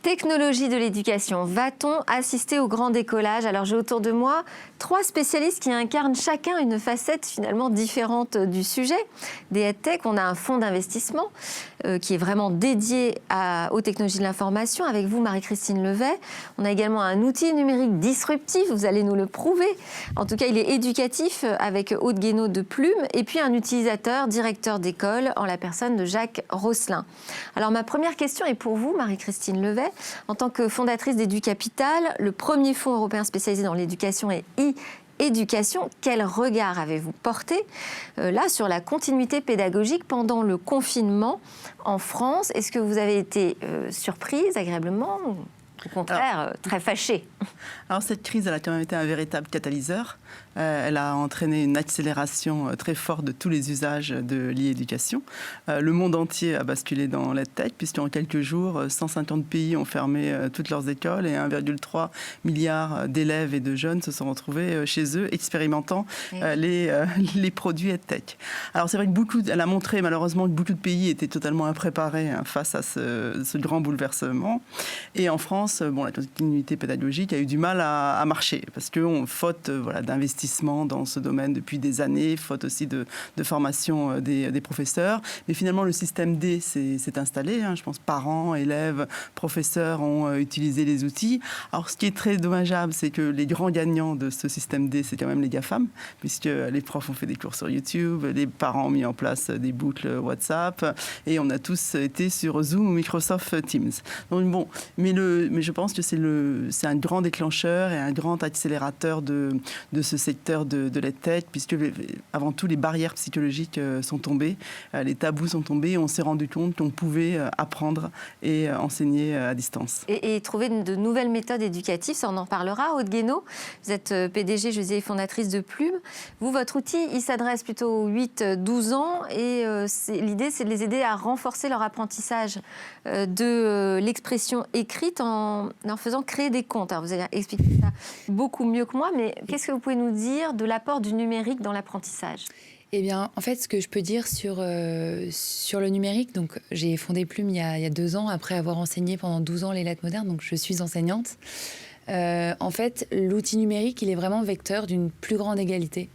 Technologie de l'éducation. Va-t-on assister au grand décollage? Alors j'ai autour de moi 3 spécialistes qui incarnent chacun une facette finalement différente du sujet. Des EdTech, on a un fonds d'investissement qui est vraiment dédié aux technologies de l'information. Avec vous, Marie-Christine Levet. On a également un outil numérique disruptif, vous allez nous le prouver. En tout cas, il est éducatif avec Aude Guénaud de Plume. Et puis un utilisateur, directeur d'école, en la personne de Jacques Rosselin. Alors ma première question est pour vous, Marie-Christine Levet. En tant que fondatrice d'EduCapital, le premier fonds européen spécialisé dans l'éducation et e-éducation, quel regard avez-vous porté là sur la continuité pédagogique pendant le confinement en France? Est-ce que vous avez été surprise agréablement ou au contraire très fâchée? Alors cette crise, elle a quand même été un véritable catalyseur. Elle a entraîné une accélération très forte de tous les usages de l'e-éducation. Le monde entier a basculé dans l'EdTech, puisqu'en quelques jours, 150 pays ont fermé toutes leurs écoles et 1,3 milliard d'élèves et de jeunes se sont retrouvés chez eux, expérimentant les produits EdTech. Alors c'est vrai que elle a montré malheureusement que beaucoup de pays étaient totalement impréparés face à ce grand bouleversement. Et en France, la continuité pédagogique a eu du mal à marcher, parce qu'on faute d'investissement dans ce domaine depuis des années, faute aussi de formation des professeurs. Mais finalement, le système D s'est installé. Je pense parents, élèves, professeurs ont utilisé les outils. Alors, ce qui est très dommageable, c'est que les grands gagnants de ce système D, c'est quand même les GAFAM, puisque les profs ont fait des cours sur YouTube, les parents ont mis en place des boucles WhatsApp, et on a tous été sur Zoom ou Microsoft Teams. Donc, mais je pense que c'est un grand déclencheur et un grand accélérateur de ce secteur de l'EdTech, puisque avant tout les barrières psychologiques sont tombées, les tabous sont tombés, et on s'est rendu compte qu'on pouvait apprendre et enseigner à distance. Et trouver de nouvelles méthodes éducatives, ça on en parlera. Aude Guénaud, vous êtes PDG, je disais, fondatrice de Plume. Vous, votre outil, il s'adresse plutôt aux 8-12 ans et l'idée c'est de les aider à renforcer leur apprentissage de l'expression écrite en faisant créer des comptes. Alors vous allez expliquer ça beaucoup mieux que moi, mais qu'est-ce que vous pouvez nous dire de l'apport du numérique dans l'apprentissage? Eh bien, en fait, ce que je peux dire sur le numérique, donc j'ai fondé Plume il y a 2 ans, après avoir enseigné pendant 12 ans les lettres modernes, donc je suis enseignante. En fait, l'outil numérique, il est vraiment vecteur d'une plus grande égalité.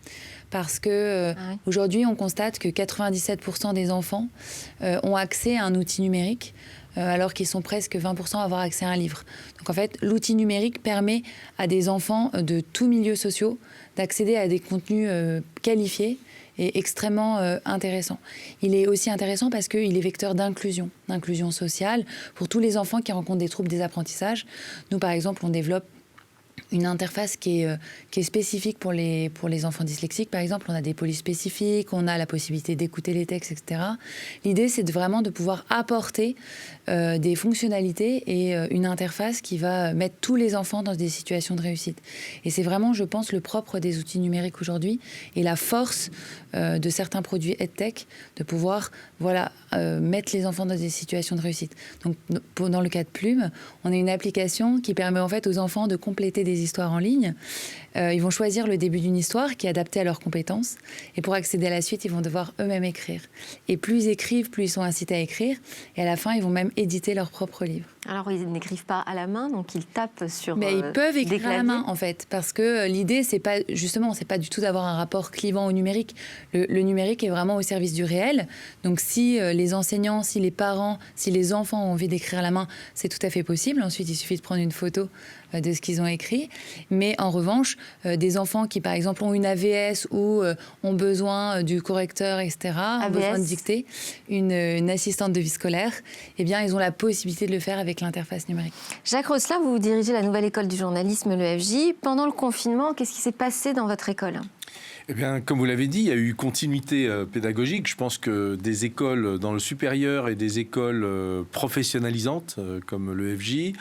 Parce que aujourd'hui, on constate que 97% des enfants ont accès à un outil numérique, alors qu'ils sont presque 20% à avoir accès à un livre. Donc en fait, l'outil numérique permet à des enfants de tous milieux sociaux d'accéder à des contenus qualifiés et extrêmement intéressants. Il est aussi intéressant parce qu'il est vecteur d'inclusion sociale pour tous les enfants qui rencontrent des troubles des apprentissages. Nous, par exemple, on développe une interface qui est spécifique pour les enfants dyslexiques. Par exemple, on a des polices spécifiques, on a la possibilité d'écouter les textes, etc. L'idée, c'est vraiment de pouvoir apporter des fonctionnalités et une interface qui va mettre tous les enfants dans des situations de réussite. Et c'est vraiment, je pense, le propre des outils numériques aujourd'hui et la force de certains produits EdTech de pouvoir mettre les enfants dans des situations de réussite. Donc, dans le cas de Plume, on a une application qui permet en fait aux enfants de compléter des histoires en ligne. Ils vont choisir le début d'une histoire qui est adaptée à leurs compétences. Et pour accéder à la suite, ils vont devoir eux-mêmes écrire. Et plus ils écrivent, plus ils sont incités à écrire. Et à la fin, ils vont même éditer leur propre livre. Alors, ils n'écrivent pas à la main, donc ils tapent sur Mais ils peuvent écrire à la main, en fait. Parce que l'idée, c'est pas du tout d'avoir un rapport clivant au numérique. Le numérique est vraiment au service du réel. Donc, si les enseignants, si les parents, si les enfants ont envie d'écrire à la main, c'est tout à fait possible. Ensuite, il suffit de prendre une photo de ce qu'ils ont écrit. Mais en revanche, des enfants qui, par exemple, ont une AVS ou ont besoin du correcteur, etc., ont besoin de dicter une assistante de vie scolaire, eh bien, ils ont la possibilité de le faire avec l'interface numérique. Jacques Rosselin, vous dirigez la nouvelle école du journalisme, l'EFJ. Pendant le confinement, qu'est-ce qui s'est passé dans votre école ? Eh bien, comme vous l'avez dit, il y a eu continuité pédagogique. Je pense que des écoles dans le supérieur et des écoles professionnalisantes, comme l'EFJ,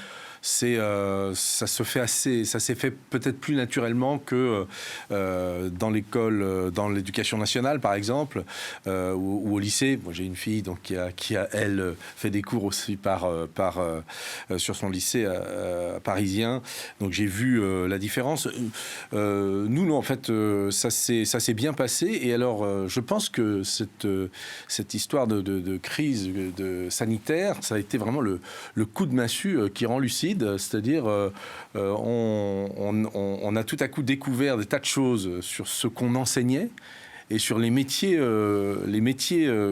ça s'est fait peut-être plus naturellement que dans l'école, dans l'éducation nationale par exemple, ou au lycée. Moi j'ai une fille donc qui a elle fait des cours aussi sur son lycée parisien. Donc j'ai vu la différence. Nous en fait ça s'est bien passé. Et alors je pense que cette histoire de crise sanitaire, ça a été vraiment le coup de massue qui rend lucide, c'est-à-dire on a tout à coup découvert des tas de choses sur ce qu'on enseignait et sur les métiers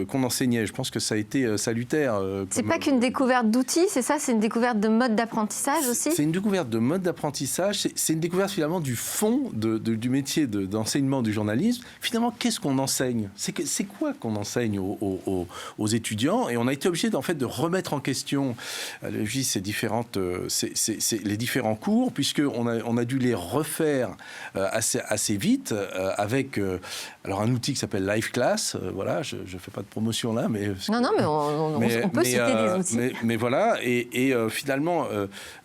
qu'on enseignait. Je pense que ça a été salutaire. C'est pas qu'une découverte d'outils, c'est ça? C'est une découverte de mode d'apprentissage aussi? C'est une découverte de mode d'apprentissage, c'est une découverte finalement du fond du métier d'enseignement du journalisme. Finalement, qu'est-ce qu'on enseigne? C'est quoi qu'on enseigne aux étudiants? Et on a été obligé en fait de remettre en question les différents cours, puisqu'on a dû les refaire assez vite avec... alors un outil qui s'appelle Live Class, voilà, je ne fais pas de promotion là, mais... Non, mais on peut citer des outils. Mais voilà, et finalement,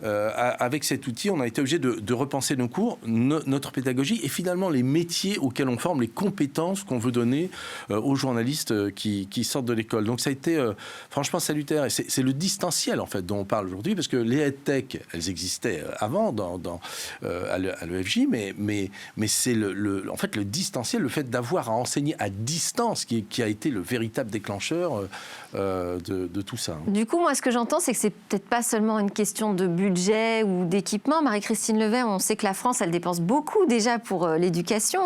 avec cet outil, on a été obligé de repenser nos cours, notre pédagogie, et finalement les métiers auxquels on forme, les compétences qu'on veut donner aux journalistes qui sortent de l'école. Donc ça a été franchement salutaire, et c'est le distanciel en fait dont on parle aujourd'hui, parce que les EdTech, elles existaient avant à l'EFJ, mais c'est en fait le distanciel, le fait d'avoir à enseigner à distance qui a été le véritable déclencheur de tout ça. Du coup, moi, ce que j'entends, c'est que c'est peut-être pas seulement une question de budget ou d'équipement. Marie-Christine Levet, on sait que la France, elle dépense beaucoup déjà pour l'éducation,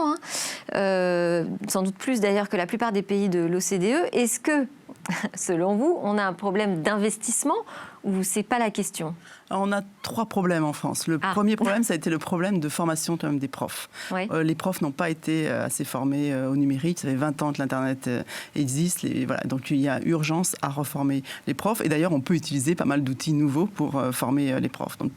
sans doute plus d'ailleurs que la plupart des pays de l'OCDE. Est-ce que, selon vous, on a un problème d'investissement ou c'est pas la question? Alors, on a 3 problèmes en France. Le premier problème, ça a été le problème de formation quand même des profs. Oui. Les profs n'ont pas été assez formés au numérique. Ça fait 20 ans que l'Internet existe. Voilà. Donc il y a urgence à reformer les profs. Et d'ailleurs, on peut utiliser pas mal d'outils nouveaux pour former les profs. Donc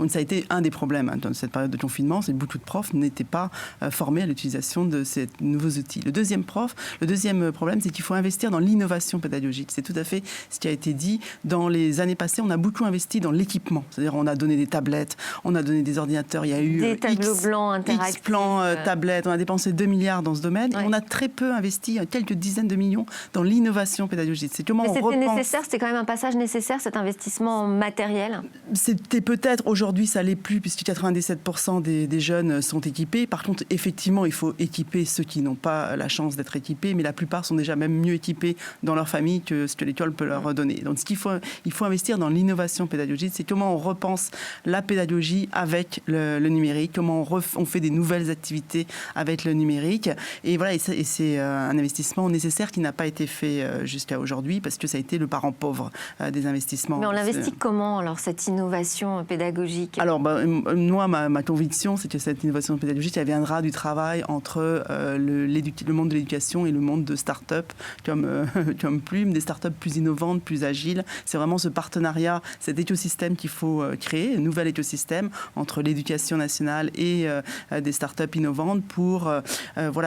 ça a été un des problèmes dans cette période de confinement. C'est que beaucoup de profs n'étaient pas formés à l'utilisation de ces nouveaux outils. Le deuxième problème, c'est qu'il faut investir dans l'innovation pédagogique. C'est tout à fait ce qui a été dit. Dans les années passées, on a beaucoup investi dans l'équipement. C'est-à-dire on a donné des tablettes, on a donné des ordinateurs, il y a eu des tableaux blancs interactifs. X plans tablettes, on a dépensé 2 milliards dans ce domaine. Ouais. Et on a très peu investi, quelques dizaines de millions, dans l'innovation pédagogique. C'est comment c'était nécessaire, c'était quand même un passage nécessaire, cet investissement matériel? C'était peut-être, aujourd'hui ça l'est plus, puisque 97% des jeunes sont équipés. Par contre, effectivement, il faut équiper ceux qui n'ont pas la chance d'être équipés, mais la plupart sont déjà même mieux équipés dans leur famille que ce que l'école peut leur donner. Donc il faut investir dans l'innovation pédagogique, c'est comment on repense la pédagogie avec le numérique, comment on fait des nouvelles activités avec le numérique. Et voilà, et c'est un investissement nécessaire qui n'a pas été fait jusqu'à aujourd'hui parce que ça a été le parent pauvre des investissements. Mais on l'investit comment alors, cette innovation pédagogique? Alors moi, ma conviction, c'est que cette innovation pédagogique, elle viendra du travail entre le monde de l'éducation et le monde de start-up comme Plume, des start-up plus innovantes, plus agiles. C'est vraiment ce partenariat, cet écosystème qu'il faut créer, un nouvel écosystème entre l'éducation nationale et des start-up innovantes pour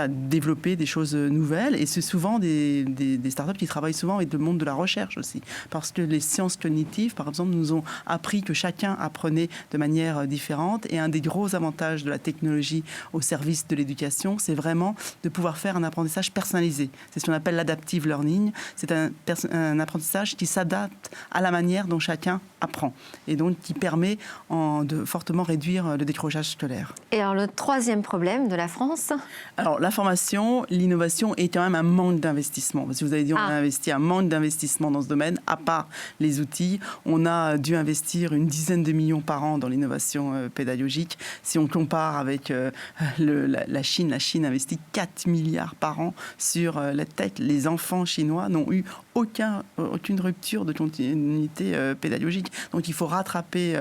développer des choses nouvelles. Et c'est souvent des start-up qui travaillent souvent avec le monde de la recherche aussi. Parce que les sciences cognitives, par exemple, nous ont appris que chacun apprenait de manière différente. Et un des gros avantages de la technologie au service de l'éducation, c'est vraiment de pouvoir faire un apprentissage personnalisé. C'est ce qu'on appelle l'adaptive learning. C'est un apprentissage qui s'adapte à la manière dont chacun apprend. Et donc qui permet de fortement réduire le décrochage scolaire. Et alors le troisième problème de la France? Alors la formation, l'innovation est quand même un manque d'investissement. Parce que vous avez dit, on a investi un manque d'investissement dans ce domaine, à part les outils. On a dû investir une dizaine de millions par an dans l'innovation pédagogique. Si on compare avec la Chine investit 4 milliards par an sur la tech. Les enfants chinois n'ont eu aucune rupture de continuité pédagogique. Donc il faut rattraper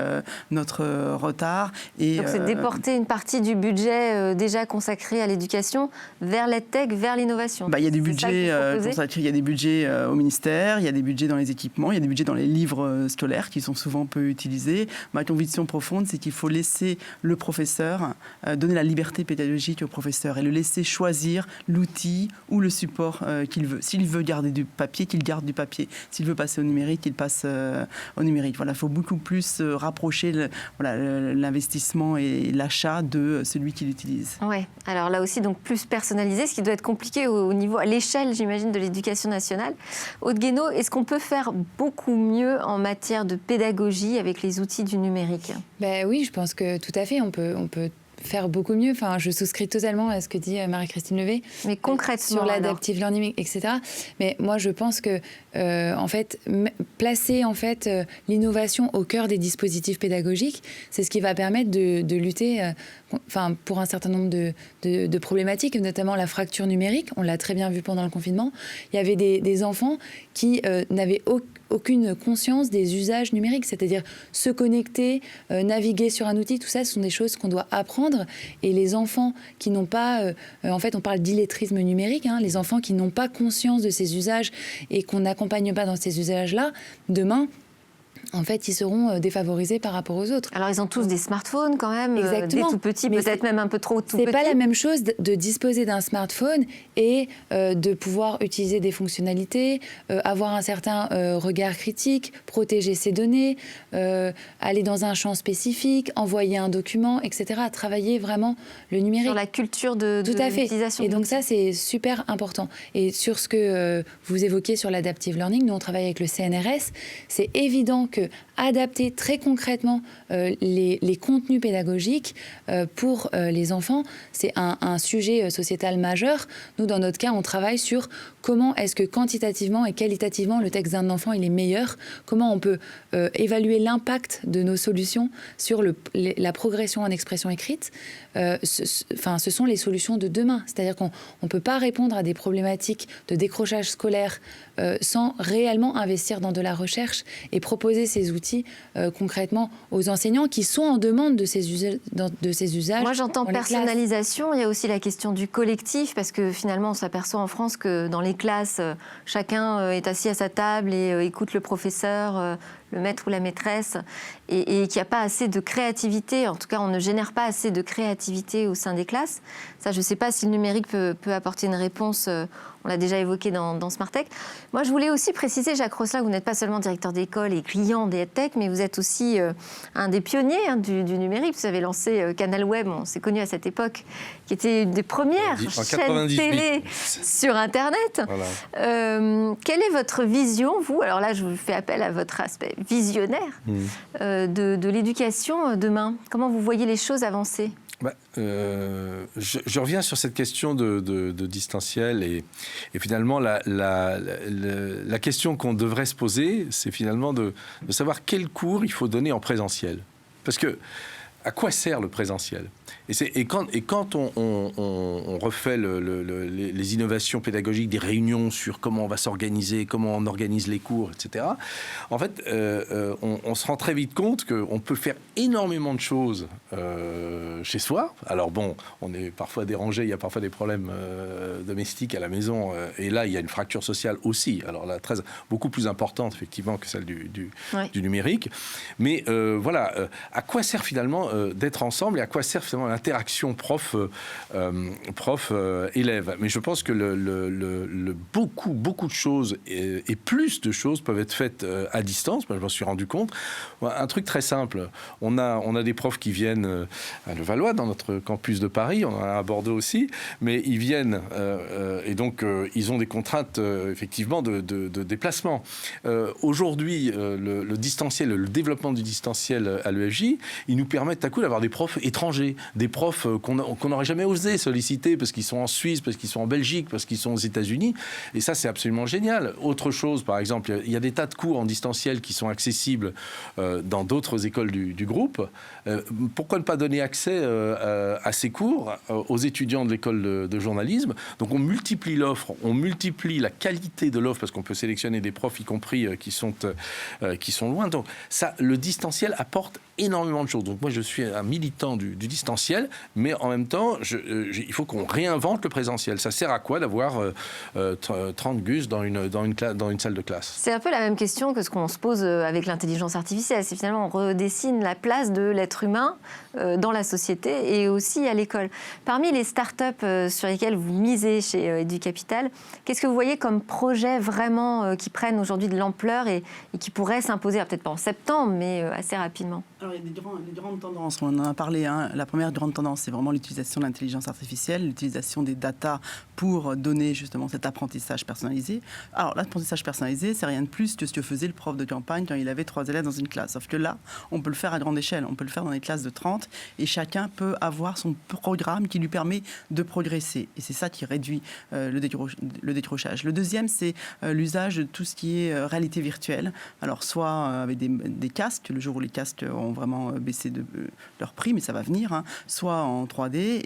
notre retard. Donc c'est déporter une partie du budget déjà consacré à l'éducation vers l'EdTech, vers l'innovation. Il y a des budgets consacrés, il y a des budgets au ministère, il y a des budgets dans les équipements, il y a des budgets dans les livres scolaires qui sont souvent peu utilisés. Ma conviction profonde, c'est qu'il faut laisser le professeur, donner la liberté pédagogique au professeur et le laisser choisir l'outil ou le support qu'il veut. S'il veut garder du papier, qu'il garde du papier. S'il veut passer au numérique, qu'il passe au numérique. Voilà, il faut beaucoup plus rapprocher l'investissement et l'achat de celui qui l'utilise. Ouais. Alors là aussi, donc plus personnalisé, ce qui doit être compliqué au niveau, à l'échelle, j'imagine, de l'éducation nationale. Aude Guénaud, est-ce qu'on peut faire beaucoup mieux en matière de pédagogie avec les outils du numérique ? Ben oui, je pense que tout à fait, on peut faire beaucoup mieux. Enfin, je souscris totalement à ce que dit Marie-Christine Levé. Mais concrètement, sur l'adaptive learning, etc. Mais moi, je pense que, en fait, placer l'innovation au cœur des dispositifs pédagogiques, c'est ce qui va permettre de lutter pour un certain nombre de problématiques, notamment la fracture numérique. On l'a très bien vu pendant le confinement. Il y avait des enfants qui n'avaient aucune conscience des usages numériques, c'est-à-dire se connecter, naviguer sur un outil, tout ça, ce sont des choses qu'on doit apprendre. Et les enfants qui n'ont pas, en fait, on parle d'illettrisme numérique, les enfants qui n'ont pas conscience de ces usages et qu'on n'accompagne pas dans ces usages-là, demain, en fait, ils seront défavorisés par rapport aux autres. Alors, ils ont tous des smartphones quand même, exactement. Des tout petits, peut-être même un peu trop tout petits. C'est pas la même chose de disposer d'un smartphone et de pouvoir utiliser des fonctionnalités, avoir un certain regard critique, protéger ses données, aller dans un champ spécifique, envoyer un document, etc. Travailler vraiment le numérique. Sur la culture de l'utilisation. Et donc ça, c'est super important. Et sur ce que vous évoquez sur l'adaptive learning, nous, on travaille avec le CNRS. C'est évident que adapter très concrètement les contenus pédagogiques pour les enfants, c'est un sujet sociétal majeur. Nous, dans notre cas, on travaille sur comment est-ce que quantitativement et qualitativement le texte d'un enfant il est meilleur, comment on peut évaluer l'impact de nos solutions sur la progression en expression écrite. Ce sont les solutions de demain. C'est-à-dire qu'on ne peut pas répondre à des problématiques de décrochage scolaire sans réellement investir dans de la recherche et proposer ces outils concrètement aux enseignants qui sont en demande de ces usages. Moi, j'entends personnalisation. Il y a aussi la question du collectif, parce que finalement, on s'aperçoit en France que dans les classes, chacun est assis à sa table et écoute le professeur, le maître ou la maîtresse, et qu'il n'y a pas assez de créativité. En tout cas, on ne génère pas assez de créativité au sein des classes. Ça, je ne sais pas si le numérique peut apporter une réponse. On l'a déjà évoqué dans Smartech. Moi, je voulais aussi préciser, Jacques Rosselin, vous n'êtes pas seulement directeur d'école et client des EdTech, mais vous êtes aussi un des pionniers du numérique. Vous avez lancé Canal Web, on s'est connus à cette époque, qui était une des premières chaînes télé sur Internet. Voilà. Quelle est votre vision, vous ? Alors là, je vous fais appel à votre aspect visionnaire de l'éducation demain. Comment vous voyez les choses avancer ? Je reviens sur cette question de distanciel et finalement la question qu'on devrait se poser, c'est finalement de savoir quel cours il faut donner en présentiel. Parce que à quoi sert le présentiel ? Et quand on refait les innovations pédagogiques, des réunions sur comment on va s'organiser, comment on organise les cours, etc., en fait, on se rend très vite compte qu'on peut faire énormément de choses chez soi. Alors bon, on est parfois dérangé, il y a parfois des problèmes domestiques à la maison, et là, il y a une fracture sociale aussi. Alors là, beaucoup plus importante, effectivement, que celle du numérique. Mais voilà, à quoi sert finalement d'être ensemble et à quoi sert finalement l'interaction prof-élève. Mais je pense que beaucoup de choses et plus de choses peuvent être faites à distance. Moi, je m'en suis rendu compte. Un truc très simple. On a des profs qui viennent à Levallois, dans notre campus de Paris. On en a à Bordeaux aussi. Mais ils viennent et donc ils ont des contraintes effectivement de déplacement. Aujourd'hui, le distanciel, le développement du distanciel à l'EFJ, il nous permet tout à coup d'avoir des profs étrangers, des profs qu'on n'aurait jamais osé solliciter parce qu'ils sont en Suisse, parce qu'ils sont en Belgique, parce qu'ils sont aux États-Unis. Et ça, c'est absolument génial. Autre chose, par exemple, il y a des tas de cours en distanciel qui sont accessibles dans d'autres écoles du groupe. Pourquoi ne pas donner accès à ces cours aux étudiants de l'école de journalisme ? Donc on multiplie l'offre, on multiplie la qualité de l'offre parce qu'on peut sélectionner des profs, y compris qui sont loin. Donc ça, le distanciel apporte énormément de choses. Donc moi, je suis un militant du distanciel potentiel, mais en même temps, il faut qu'on réinvente le présentiel. Ça sert à quoi d'avoir 30 gus dans une salle de classe? C'est un peu la même question que ce qu'on se pose avec l'intelligence artificielle. C'est finalement, on redessine la place de l'être humain dans la société et aussi à l'école. Parmi les startups sur lesquelles vous misez chez Educapital, qu'est-ce que vous voyez comme projet vraiment qui prennent aujourd'hui de l'ampleur et qui pourraient s'imposer, peut-être pas en septembre, mais assez rapidement? Alors, il y a des grandes tendances, on en a parlé. La première grande tendance, c'est vraiment l'utilisation de l'intelligence artificielle, l'utilisation des data pour donner justement cet apprentissage personnalisé. Alors, l'apprentissage personnalisé, c'est rien de plus que ce que faisait le prof de campagne quand il avait 3 élèves dans une classe. Sauf que là, on peut le faire à grande échelle. On peut le faire dans des classes de 30 et chacun peut avoir son programme qui lui permet de progresser. Et c'est ça qui réduit le décrochage. Le deuxième, c'est l'usage de tout ce qui est réalité virtuelle. Alors, soit avec des casques, le jour où les casques ont vraiment baissé de leur prix, mais ça va venir, soit en 3D.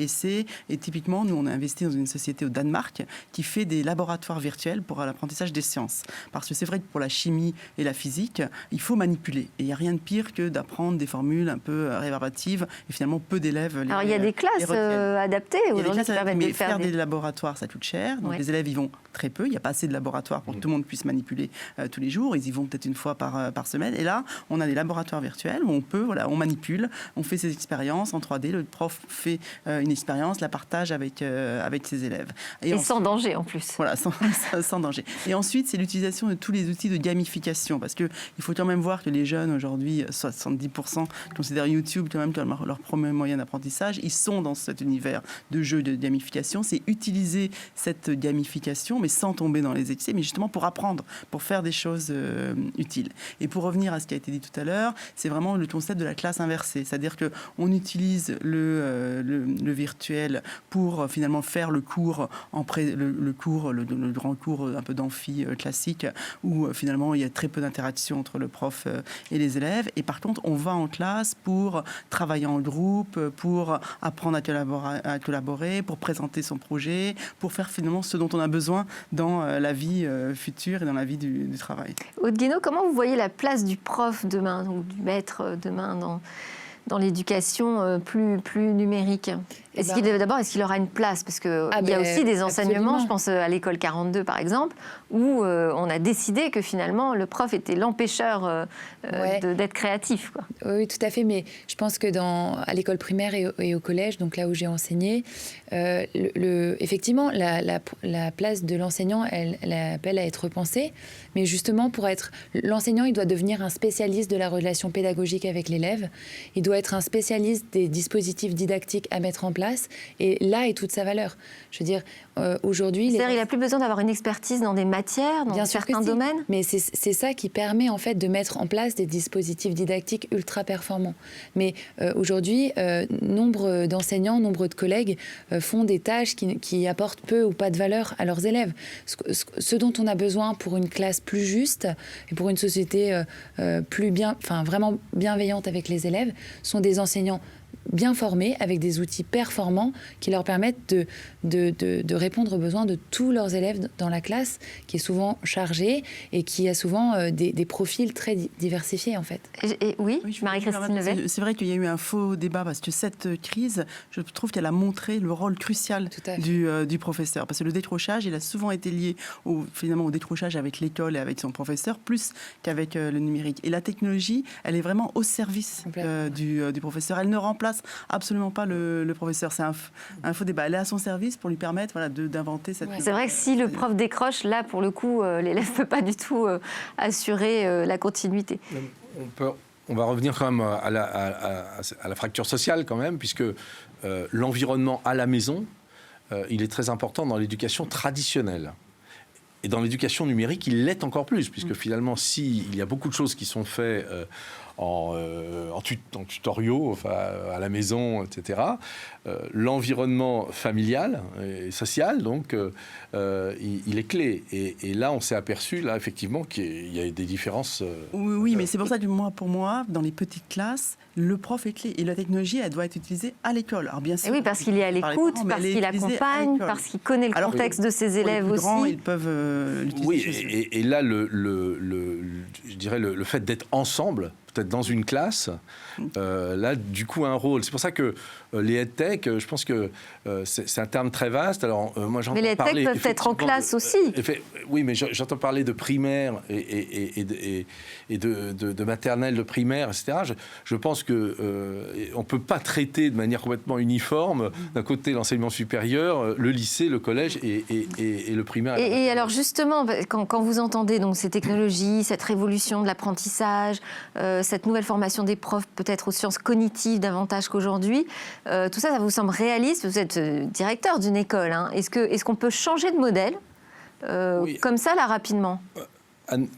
Et typiquement, nous, on a investi dans une société au Danemark qui fait des laboratoires virtuels pour l'apprentissage des sciences. Parce que c'est vrai que pour la chimie et la physique, il faut manipuler. Et il n'y a rien de pire que d'apprendre des formules un peu rébarbatives et finalement peu d'élèves. Alors, il y a des classes adaptées aujourd'hui qui permettent de faire des laboratoires, ça coûte cher. Donc, les élèves y vont très peu. Il n'y a pas assez de laboratoires pour que tout le monde puisse manipuler tous les jours. Ils y vont peut-être une fois par semaine. Et là, on a des laboratoires virtuels où on manipule, on fait ses expériences en 3D. Le prof fait une expérience, la partage avec ses élèves. Et ensuite, sans danger en plus. Voilà, sans danger. Et ensuite, c'est l'utilisation de tous les outils de gamification. Parce qu'il faut quand même voir que les jeunes aujourd'hui, 70% considèrent YouTube quand même comme leur premier moyen d'apprentissage. Ils sont dans cet univers de jeux de gamification. C'est utiliser cette gamification, mais sans tomber dans les excès, mais justement pour apprendre, pour faire des choses utiles. Et pour revenir à ce qui a été dit tout à l'heure, c'est vraiment le concept de la classe inversée. C'est-à-dire qu'on utilise le virtuel pour finalement faire le cours, le grand cours un peu d'amphi classique, où finalement il y a très peu d'interaction entre le prof et les élèves. Et par contre, on va en classe pour travailler en groupe, pour apprendre à collaborer, pour présenter son projet, pour faire finalement ce dont on a besoin dans la vie future et dans la vie du travail. Aude Guénaud, comment vous voyez la place du prof demain, donc du maître demain dans l'éducation plus numérique? Est-ce qu'il aura une place? Parce qu'il y a aussi des enseignements, absolument. Je pense à l'école 42 par exemple, où on a décidé que finalement le prof était l'empêcheur d'être créatif, quoi. Oui, tout à fait, mais je pense que à l'école primaire et au collège, donc là où j'ai enseigné, effectivement, la place de l'enseignant, elle appelle à être repensée, mais justement, l'enseignant, il doit devenir un spécialiste de la relation pédagogique avec l'élève, il doit être un spécialiste des dispositifs didactiques à mettre en place, et là est toute sa valeur. Je veux dire, aujourd'hui... C'est-à-dire qu'il n'a plus besoin d'avoir une expertise dans des matières, dans certains domaines? Mais c'est ça qui permet en fait de mettre en place des dispositifs didactiques ultra performants. Mais aujourd'hui, nombre d'enseignants, nombre de collègues font des tâches qui apportent peu ou pas de valeur à leurs élèves. Ce dont on a besoin pour une classe plus juste et pour une société vraiment bienveillante avec les élèves sont des enseignants bien formés, avec des outils performants qui leur permettent de répondre aux besoins de tous leurs élèves dans la classe, qui est souvent chargée et qui a souvent des profils très diversifiés, en fait. Oui, Marie-Christine Levet. C'est vrai qu'il y a eu un faux débat, parce que cette crise, je trouve qu'elle a montré le rôle crucial du professeur. Parce que le décrochage, il a souvent été lié au décrochage avec l'école et avec son professeur, plus qu'avec le numérique. Et la technologie, elle est vraiment au service du professeur. Elle ne remplace absolument pas le professeur. C'est un faux débat. Elle est à son service pour lui permettre d'inventer cette... C'est vrai que si le prof décroche, là, pour le coup, l'élève ne peut pas du tout assurer la continuité. On va revenir quand même à la fracture sociale, quand même, puisque l'environnement à la maison, il est très important dans l'éducation traditionnelle. Et dans l'éducation numérique, il l'est encore plus, puisque finalement, il y a beaucoup de choses qui sont faites en tutoriaux, à la maison, etc. L'environnement familial et social, donc, il est clé. Et là, on s'est aperçu, là, effectivement, qu'il y a des différences. Oui, mais c'est pour ça que pour moi, dans les petites classes, le prof est clé. Et la technologie, elle doit être utilisée à l'école. Alors, bien sûr, oui, parce qu'il est à l'écoute, parce qu'il accompagne, parce qu'il connaît le contexte de ses élèves aussi. Grands, ils peuvent l'utiliser. Oui, et là, je dirais le fait d'être ensemble, peut-être dans une classe, là, du coup, un rôle. C'est pour ça que les EdTech, je pense que c'est un terme très vaste. Alors, moi, j'entends mais les EdTech peuvent être en classe aussi. Oui, mais j'entends parler de primaire et de maternelle, de primaire, etc. Je pense qu'on ne peut pas traiter de manière complètement uniforme, d'un côté l'enseignement supérieur, le lycée, le collège et le primaire. Et alors justement, quand vous entendez donc, ces technologies, cette révolution de l'apprentissage, cette nouvelle formation des profs peut-être aux sciences cognitives davantage qu'aujourd'hui, tout ça, ça vous semble réaliste? Vous êtes directeur d'une école. Hein. Est-ce qu'on peut changer de modèle oui. Comme ça, là, rapidement?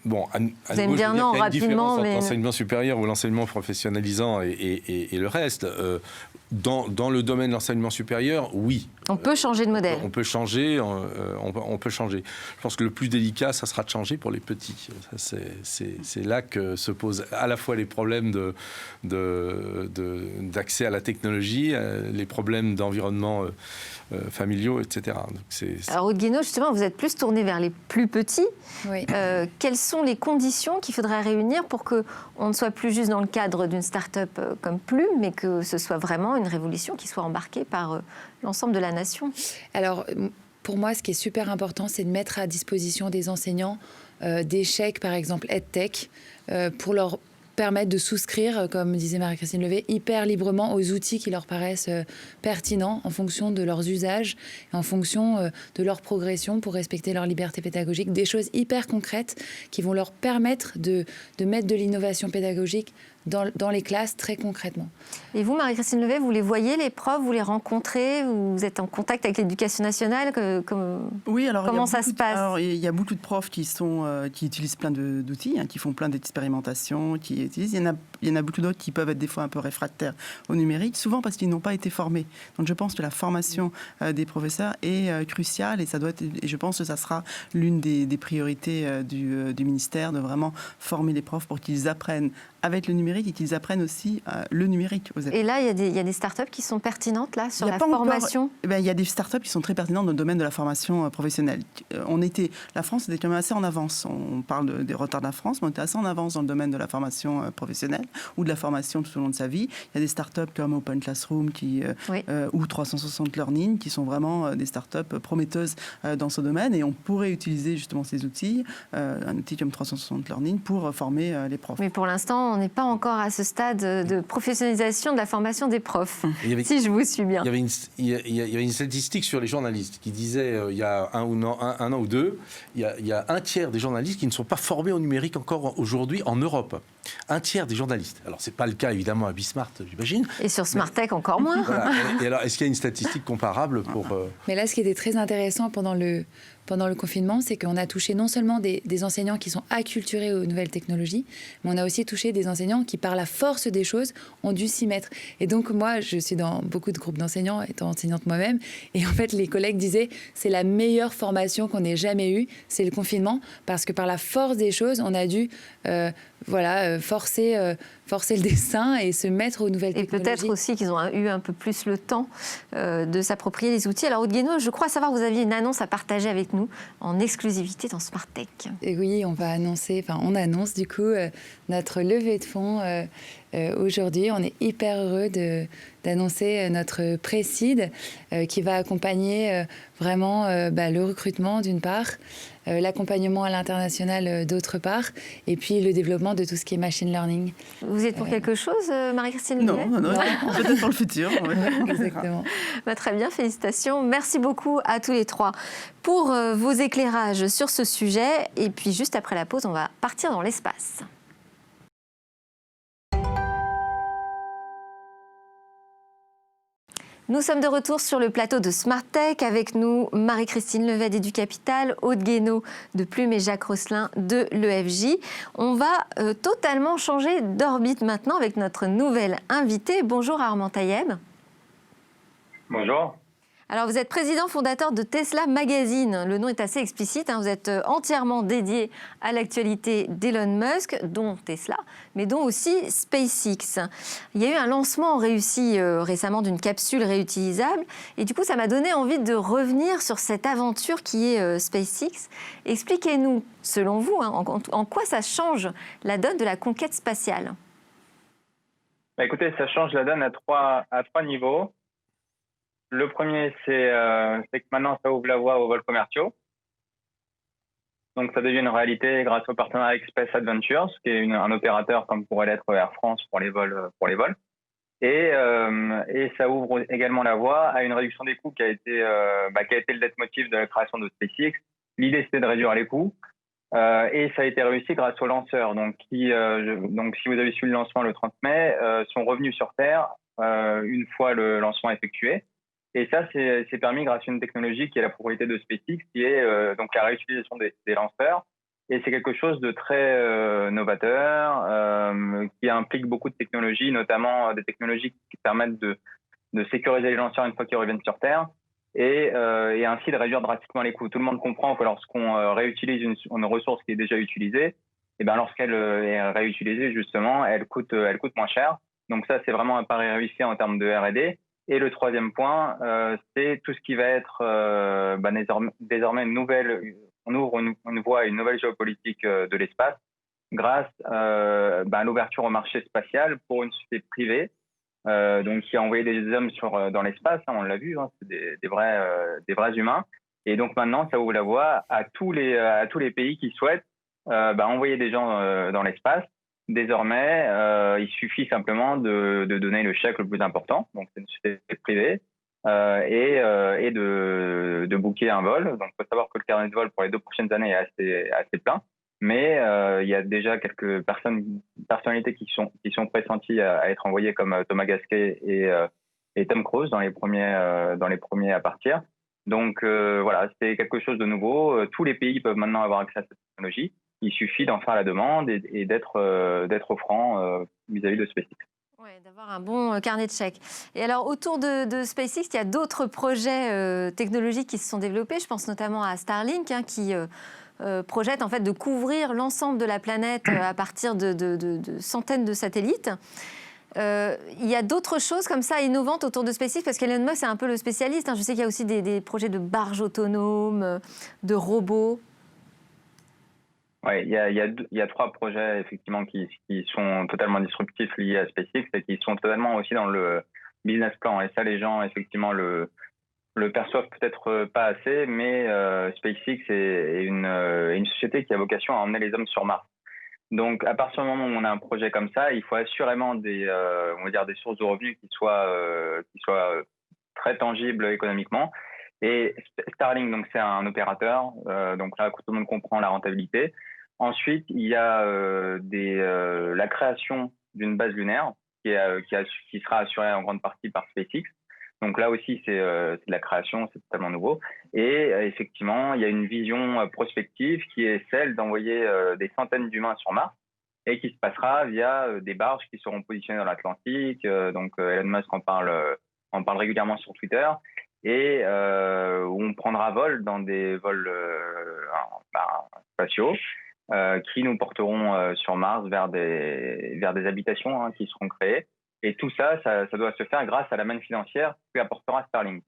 Bon, vous allez me dire non, rapidement, mais... l'enseignement supérieur ou l'enseignement professionnalisant et le reste. Dans le domaine de l'enseignement supérieur, oui. On peut changer de modèle. On peut changer, on peut changer. Je pense que le plus délicat, ça sera de changer pour les petits. C'est là que se posent à la fois les problèmes d'accès à la technologie, les problèmes d'environnement familiaux, etc. Donc Alors, Aude Guénaud, justement, vous êtes plus tourné vers les plus petits. Oui. Quelles sont les conditions qu'il faudrait réunir pour qu'on ne soit plus juste dans le cadre d'une start-up comme Plume, mais que ce soit vraiment une révolution qui soit embarquée par l'ensemble de la nation? Alors, pour moi, ce qui est super important, c'est de mettre à disposition des enseignants des chèques, par exemple EdTech, pour leur permettre de souscrire, comme disait Marie-Christine Levet, hyper librement aux outils qui leur paraissent pertinents en fonction de leurs usages, en fonction de leur progression pour respecter leur liberté pédagogique. Des choses hyper concrètes qui vont leur permettre de mettre de l'innovation pédagogique dans les classes très concrètement. Et vous, Marie-Christine Levet, vous les voyez, les profs, vous les rencontrez, vous êtes en contact avec l'Éducation nationale Oui, alors comment ça se passe? Alors, il y a beaucoup de profs qui utilisent plein d'outils, qui font plein d'expérimentations, qui utilisent. Il y en a beaucoup d'autres qui peuvent être des fois un peu réfractaires au numérique, souvent parce qu'ils n'ont pas été formés. Donc je pense que la formation des professeurs est cruciale et je pense que ça sera l'une des priorités du ministère, de vraiment former les profs pour qu'ils apprennent avec le numérique et qu'ils apprennent aussi le numérique aux élèves. Et là, il y a des startups qui sont pertinentes là, sur la formation? Il y a des startups qui sont très pertinentes dans le domaine de la formation professionnelle. La France était quand même assez en avance. On parle des retards de la France, mais on était assez en avance dans le domaine de la formation professionnelle ou de la formation tout au long de sa vie. Il y a des startups comme Open Classroom ou 360 Learning qui sont vraiment des startups prometteuses dans ce domaine et on pourrait utiliser justement ces outils, un outil comme 360 Learning pour former les profs. Mais pour l'instant, on n'est pas encore à ce stade de professionnalisation de la formation des profs, si je vous suis bien. Il y avait une statistique sur les journalistes qui disait, il y a un an ou deux, il y a un tiers des journalistes qui ne sont pas formés au numérique encore aujourd'hui en Europe. Un tiers des journalistes. Alors, ce n'est pas le cas, évidemment, à Bismart, j'imagine. Et sur Smartech, encore moins. Voilà. Et alors, est-ce qu'il y a une statistique comparable pour... Mais là, ce qui était très intéressant pendant le confinement, c'est qu'on a touché non seulement des enseignants qui sont acculturés aux nouvelles technologies, mais on a aussi touché des enseignants qui, par la force des choses, ont dû s'y mettre. Et donc, moi, je suis dans beaucoup de groupes d'enseignants, étant enseignante moi-même, et en fait, les collègues disaient, c'est la meilleure formation qu'on ait jamais eue, c'est le confinement, parce que par la force des choses, on a dû forcer le destin et se mettre aux nouvelles technologies. Et peut-être aussi qu'ils ont eu un peu plus le temps de s'approprier les outils. Alors, Aude Guénaud, je crois savoir que vous aviez une annonce à partager avec nous en exclusivité dans Smartech. Et oui, on annonce du coup notre levée de fonds aujourd'hui. On est hyper heureux d'annoncer notre pré-seed qui va accompagner vraiment le recrutement d'une part, l'accompagnement à l'international d'autre part, et puis le développement de tout ce qui est machine learning. Vous êtes pour quelque chose, Marie-Christine Levet? Non, peut-être pour le futur. Exactement. Très bien, félicitations. Merci beaucoup à tous les trois pour vos éclairages sur ce sujet. Et puis juste après la pause, on va partir dans l'espace. Nous sommes de retour sur le plateau de Smartech. Avec nous, Marie-Christine Levet du Capital, Aude Guénaud de Plume et Jacques Rosselin de l'EFJ. On va totalement changer d'orbite maintenant avec notre nouvelle invitée. Bonjour Armand Taïeb. Bonjour. Alors, vous êtes président fondateur de Tesla Magazine. Le nom est assez explicite. Vous êtes entièrement dédié à l'actualité d'Elon Musk, dont Tesla, mais dont aussi SpaceX. Il y a eu un lancement réussi récemment d'une capsule réutilisable. Et du coup, ça m'a donné envie de revenir sur cette aventure qui est SpaceX. Expliquez-nous, selon vous, en quoi ça change la donne de la conquête spatiale? Bah, écoutez, ça change la donne à trois niveaux. Le premier, c'est que maintenant, ça ouvre la voie aux vols commerciaux. Donc, ça devient une réalité grâce au partenariat avec Space Adventures, qui est un opérateur comme pourrait l'être Air France pour les vols. Et ça ouvre également la voie à une réduction des coûts qui a été le leitmotiv de la création de SpaceX. L'idée, c'était de réduire les coûts. Et ça a été réussi grâce aux lanceurs. Donc, si vous avez suivi le lancement le 30 mai, sont revenus sur Terre une fois le lancement effectué. Et ça, c'est permis grâce à une technologie qui est la propriété de SpaceX, qui est donc la réutilisation des lanceurs. Et c'est quelque chose de très novateur, qui implique beaucoup de technologies, notamment des technologies qui permettent de sécuriser les lanceurs une fois qu'ils reviennent sur Terre. Et ainsi de réduire drastiquement les coûts. Tout le monde comprend que lorsqu'on réutilise une ressource qui est déjà utilisée, et ben lorsqu'elle est réutilisée, justement, elle coûte moins cher. Donc ça, c'est vraiment un pari réussi en termes de R&D. Et le troisième point, c'est tout ce qui va être désormais on ouvre une voie à une nouvelle géopolitique de l'espace grâce à l'ouverture au marché spatial pour une société privée. Donc qui a envoyé des hommes dans l'espace, on l'a vu, c'est des vrais humains. Et donc maintenant, ça ouvre la voie à tous les pays qui souhaitent envoyer des gens dans l'espace. Désormais, il suffit simplement de donner le chèque le plus important, donc c'est une société privée, et de booker un vol. Donc il faut savoir que le carnet de vol pour les 2 prochaines années est assez plein. Mais il y a déjà quelques personnalités qui sont pressenties à être envoyées comme Thomas Gasquet et Tom Cruise dans les premiers à partir. Donc voilà, c'est quelque chose de nouveau. Tous les pays peuvent maintenant avoir accès à cette technologie. Il suffit d'en faire la demande et d'être franc vis-à-vis de SpaceX. Oui, d'avoir un bon carnet de chèques. Et alors, autour de SpaceX, il y a d'autres projets technologiques qui se sont développés. Je pense notamment à Starlink, qui projette en fait de couvrir l'ensemble de la planète à partir de centaines de satellites. Il y a d'autres choses comme ça innovantes autour de SpaceX, parce qu'Elon Musk est un peu le spécialiste. Je sais qu'il y a aussi des projets de barges autonomes, de robots. Oui, il y a 3 projets effectivement qui sont totalement disruptifs liés à SpaceX et qui sont totalement aussi dans le business plan. Et ça, les gens effectivement le perçoivent peut-être pas assez, mais SpaceX est une société qui a vocation à emmener les hommes sur Mars. Donc, à partir du moment où on a un projet comme ça, il faut assurément des sources de revenus qui soient très tangibles économiquement. Et Starlink, donc c'est un opérateur, donc là tout le monde comprend la rentabilité. Ensuite, il y a la création d'une base lunaire qui sera assurée en grande partie par SpaceX. Donc là aussi, c'est de la création, c'est totalement nouveau. Et effectivement, il y a une vision prospective qui est celle d'envoyer des centaines d'humains sur Mars et qui se passera via des barges qui seront positionnées dans l'Atlantique. Donc Elon Musk en parle régulièrement sur Twitter. Et où on prendra vol dans des vols spatiaux qui nous porteront sur Mars vers des habitations qui seront créées. Et tout ça doit se faire grâce à la manne financière qu'apportera Starlink.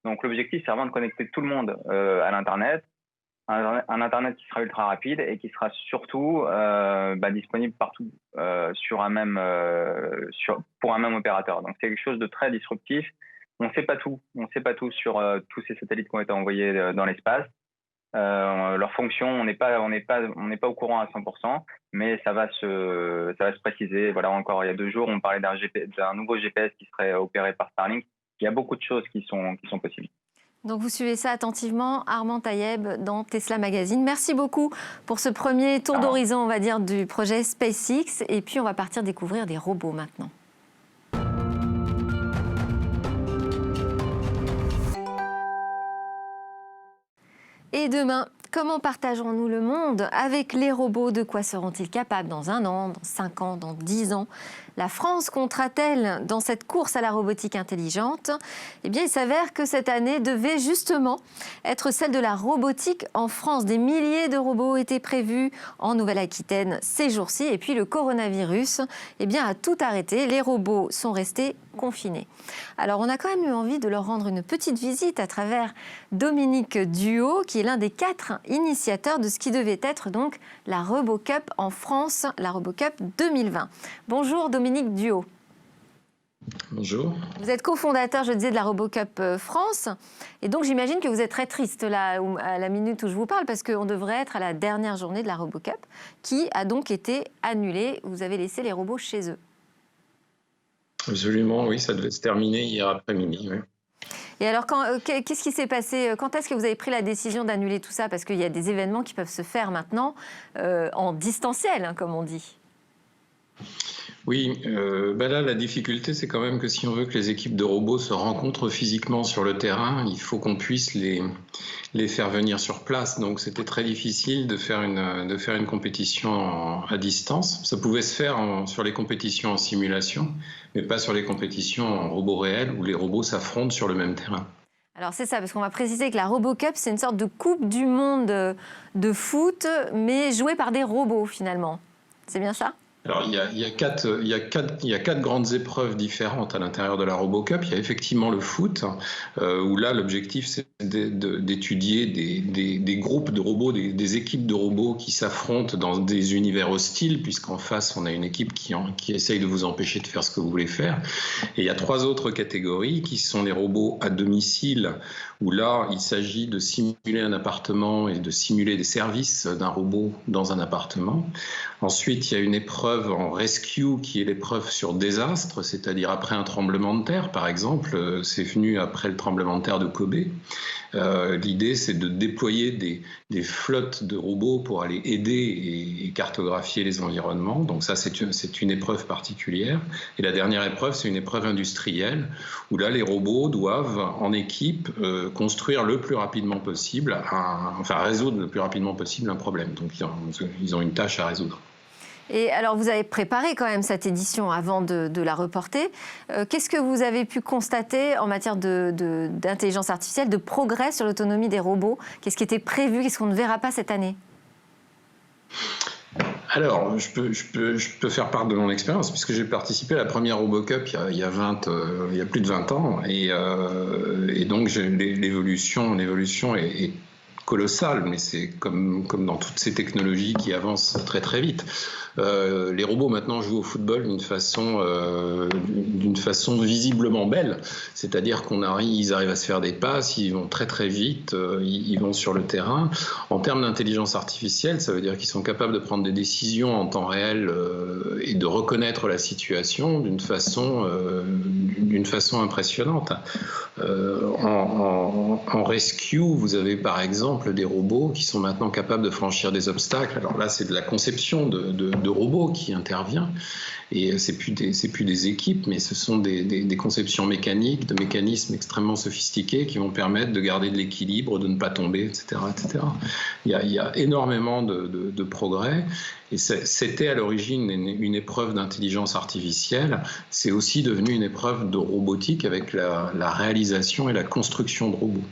Donc l'objectif, c'est vraiment de connecter tout le monde à l'Internet, un Internet qui sera ultra rapide et qui sera surtout disponible partout pour un même opérateur. Donc c'est quelque chose de très disruptif. On ne sait pas tout sur tous ces satellites qui ont été envoyés dans l'espace. Leur fonction, on n'est pas au courant à 100%, mais ça va se préciser. Voilà, encore il y a 2 jours, on parlait d'un nouveau GPS qui serait opéré par Starlink. Il y a beaucoup de choses qui sont possibles. Donc vous suivez ça attentivement, Armand Taïeb dans Tesla Magazine. Merci beaucoup pour ce premier tour d'horizon, on va dire, du projet SpaceX. Et puis on va partir découvrir des robots maintenant. Et demain, comment partagerons-nous le monde avec les robots? De quoi seront-ils capables dans 1 an, dans 5 ans, dans 10 ans? La France comptera-t-elle dans cette course à la robotique intelligente? Eh bien, il s'avère que cette année devait justement être celle de la robotique en France. Des milliers de robots étaient prévus en Nouvelle-Aquitaine ces jours-ci. Et puis le coronavirus a tout arrêté. Les robots sont restés confinés. Alors, on a quand même eu envie de leur rendre une petite visite à travers Dominique Duhaut, qui est l'un des 4 initiateurs de ce qui devait être donc la RoboCup en France, la RoboCup 2020. Bonjour Dominique Duhaut. Bonjour. Vous êtes cofondateur, je disais, de la RoboCup France. Et donc, j'imagine que vous êtes très triste là, à la minute où je vous parle, parce qu'on devrait être à la dernière journée de la RoboCup, qui a donc été annulée. Vous avez laissé les robots chez eux. Absolument, oui, ça devait se terminer hier après-midi. Oui. Et alors, qu'est-ce qui s'est passé? Quand est-ce que vous avez pris la décision d'annuler tout ça? Parce qu'il y a des événements qui peuvent se faire maintenant en distanciel, hein, comme on dit. Oui, là, la difficulté, c'est quand même que si on veut que les équipes de robots se rencontrent physiquement sur le terrain, il faut qu'on puisse les faire venir sur place. Donc, c'était très difficile de faire une compétition à distance. Ça pouvait se faire sur les compétitions en simulation, mais pas sur les compétitions en robots réels où les robots s'affrontent sur le même terrain. Alors c'est ça, parce qu'on va préciser que la RoboCup, c'est une sorte de coupe du monde de foot, mais jouée par des robots finalement. C'est bien ça? Alors, il y a quatre grandes épreuves différentes à l'intérieur de la RoboCup. Il y a effectivement le foot, où là, l'objectif, c'est d'étudier des groupes de robots, des équipes de robots qui s'affrontent dans des univers hostiles, puisqu'en face, on a une équipe qui essaye de vous empêcher de faire ce que vous voulez faire. Et il y a trois autres catégories qui sont les robots à domicile, où là, il s'agit de simuler un appartement et de simuler des services d'un robot dans un appartement. Ensuite, il y a une épreuve en rescue qui est l'épreuve sur désastre, c'est-à-dire après un tremblement de terre, par exemple. C'est venu après le tremblement de terre de Kobe. L'idée, c'est de déployer des flottes de robots pour aller aider et cartographier les environnements. Donc ça, c'est une épreuve particulière. Et la dernière épreuve, c'est une épreuve industrielle, où là, les robots doivent, en équipe, construire le plus rapidement possible, résoudre le plus rapidement possible un problème. Donc ils ont une tâche à résoudre. Et alors, vous avez préparé quand même cette édition avant de la reporter. Qu'est-ce que vous avez pu constater en matière d'intelligence artificielle, de progrès sur l'autonomie des robots? Qu'est-ce qui était prévu? Qu'est-ce qu'on ne verra pas cette année? Alors, je peux faire part de mon expérience, puisque j'ai participé à la première RoboCup il y a plus de 20 ans. Et donc, l'évolution est colossale, mais c'est comme dans toutes ces technologies qui avancent très très vite. Les robots maintenant jouent au football d'une façon visiblement belle, c'est-à-dire ils arrivent à se faire des passes, ils vont très très vite, ils vont sur le terrain. En termes d'intelligence artificielle, ça veut dire qu'ils sont capables de prendre des décisions en temps réel et de reconnaître la situation d'une façon impressionnante. En rescue, vous avez par exemple des robots qui sont maintenant capables de franchir des obstacles. Alors là, c'est de la conception de robots qui intervient, et c'est plus des équipes, mais ce sont des conceptions mécaniques, de mécanismes extrêmement sophistiqués qui vont permettre de garder de l'équilibre, de ne pas tomber, etc., etc. Il y a énormément de progrès, et c'était à l'origine une épreuve d'intelligence artificielle. C'est aussi devenu une épreuve de robotique avec la réalisation et la construction de robots.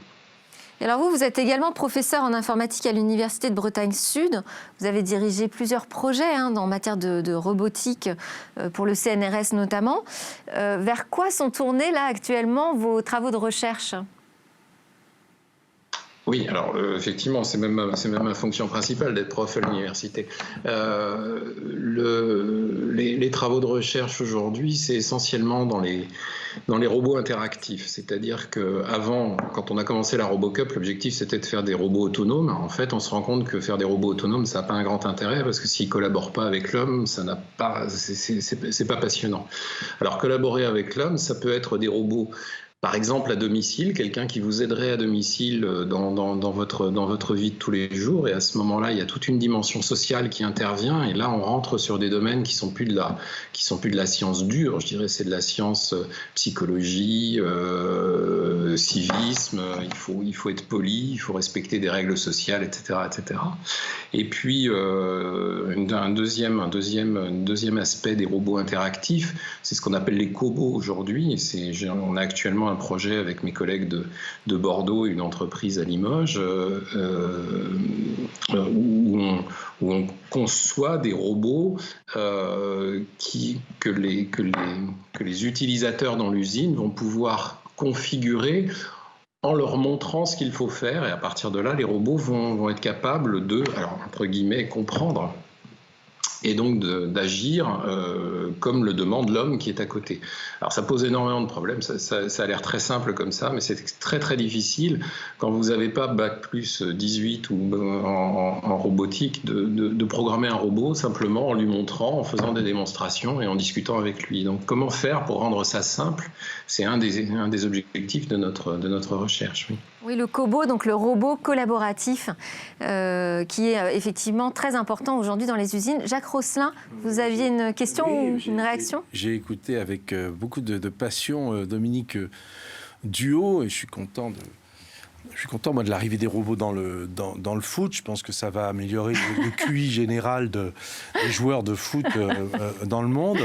Et alors vous êtes également professeur en informatique à l'Université de Bretagne Sud. Vous avez dirigé plusieurs projets en matière de robotique pour le CNRS notamment. Vers quoi sont tournés là actuellement vos travaux de recherche ? Oui, alors effectivement, c'est même ma fonction principale d'être prof à l'université. Les travaux de recherche aujourd'hui, c'est essentiellement dans les robots interactifs. C'est-à-dire qu'avant, quand on a commencé la RoboCup, l'objectif c'était de faire des robots autonomes. En fait, on se rend compte que faire des robots autonomes, ça n'a pas un grand intérêt parce que s'ils ne collaborent pas avec l'homme, c'est pas passionnant. Alors collaborer avec l'homme, ça peut être des robots, par exemple à domicile, quelqu'un qui vous aiderait à domicile dans votre vie de tous les jours, et à ce moment-là, il y a toute une dimension sociale qui intervient, et là on rentre sur des domaines qui sont plus de la science dure, je dirais, c'est de la science psychologie, civisme, il faut être poli, il faut respecter des règles sociales, etc., etc. Et puis un deuxième aspect des robots interactifs, c'est ce qu'on appelle les cobots aujourd'hui, et on a actuellement un projet avec mes collègues de Bordeaux, une entreprise à Limoges, où on conçoit des robots que les utilisateurs dans l'usine vont pouvoir configurer en leur montrant ce qu'il faut faire, et à partir de là, les robots vont être capables de, alors entre guillemets, comprendre et donc d'agir comme le demande l'homme qui est à côté. Alors ça pose énormément de problèmes, ça a l'air très simple comme ça, mais c'est très très difficile quand vous n'avez pas Bac plus 18 ou en robotique de programmer un robot simplement en lui montrant, en faisant des démonstrations et en discutant avec lui. Donc comment faire pour rendre ça simple? C'est un des objectifs de notre recherche. Oui. Oui, le COBO, donc le robot collaboratif, qui est effectivement très important aujourd'hui dans les usines. Jacques Rosselin, vous aviez une question ou une réaction? J'ai écouté avec beaucoup de passion Dominique Duhaut et je suis content, moi, de l'arrivée des robots dans le foot. Je pense que ça va améliorer le QI général des joueurs de foot dans le monde,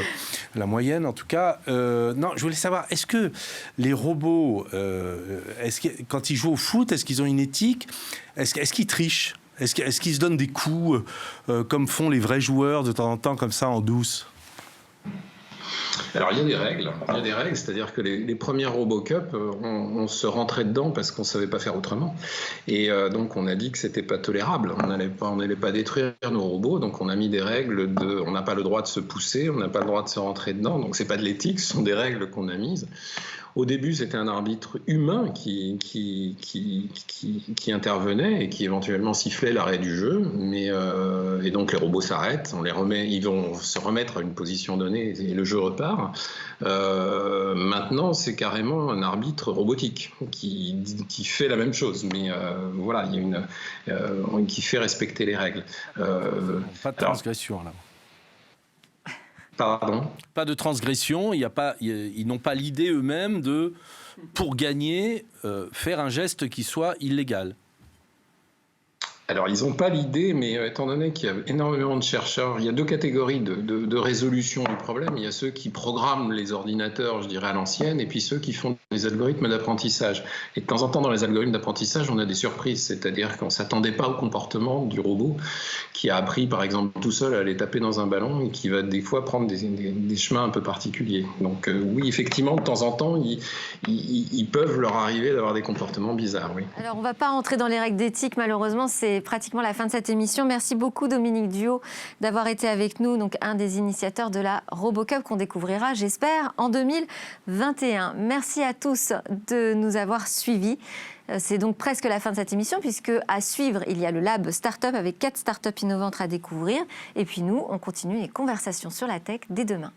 la moyenne en tout cas. Non, je voulais savoir, est-ce que les robots, quand ils jouent au foot, est-ce qu'ils ont une éthique? Est-ce qu'ils trichent? Est-ce qu'ils se donnent des coups comme font les vrais joueurs de temps en temps, comme ça, en douce? Alors il y a des règles, c'est-à-dire que les premières RoboCup, on se rentrait dedans parce qu'on ne savait pas faire autrement. Et donc on a dit que c'était pas tolérable, on n'allait pas détruire nos robots, donc on a mis des règles on n'a pas le droit de se pousser, on n'a pas le droit de se rentrer dedans, donc c'est pas de l'éthique, ce sont des règles qu'on a mises. Au début, c'était un arbitre humain qui intervenait et qui éventuellement sifflait l'arrêt du jeu. Et donc les robots s'arrêtent, ils vont se remettre à une position donnée et le jeu repart. Maintenant, c'est carrément un arbitre robotique qui fait la même chose, mais voilà, qui fait respecter les règles. Pas de transgression là. Pardon ? Pas de transgression, ils n'ont pas l'idée eux-mêmes de, pour gagner, faire un geste qui soit illégal. Alors, ils n'ont pas l'idée, mais étant donné qu'il y a énormément de chercheurs, il y a deux catégories de résolution du problème. Il y a ceux qui programment les ordinateurs, je dirais, à l'ancienne, et puis ceux qui font des algorithmes d'apprentissage. Et de temps en temps, dans les algorithmes d'apprentissage, on a des surprises, c'est-à-dire qu'on ne s'attendait pas au comportement du robot qui a appris, par exemple, tout seul à aller taper dans un ballon et qui va des fois prendre des chemins un peu particuliers. Donc oui, effectivement, de temps en temps, ils peuvent leur arriver d'avoir des comportements bizarres. Oui. Alors, on ne va pas rentrer dans les règles d'éthique, malheureusement, c'est pratiquement la fin de cette émission. Merci beaucoup Dominique Duhaut d'avoir été avec nous, donc un des initiateurs de la RoboCup qu'on découvrira, j'espère, en 2021. Merci à tous de nous avoir suivis. C'est donc presque la fin de cette émission puisque à suivre, il y a le Lab Startup avec 4 startups innovantes à découvrir. Et puis nous, on continue les conversations sur la tech dès demain.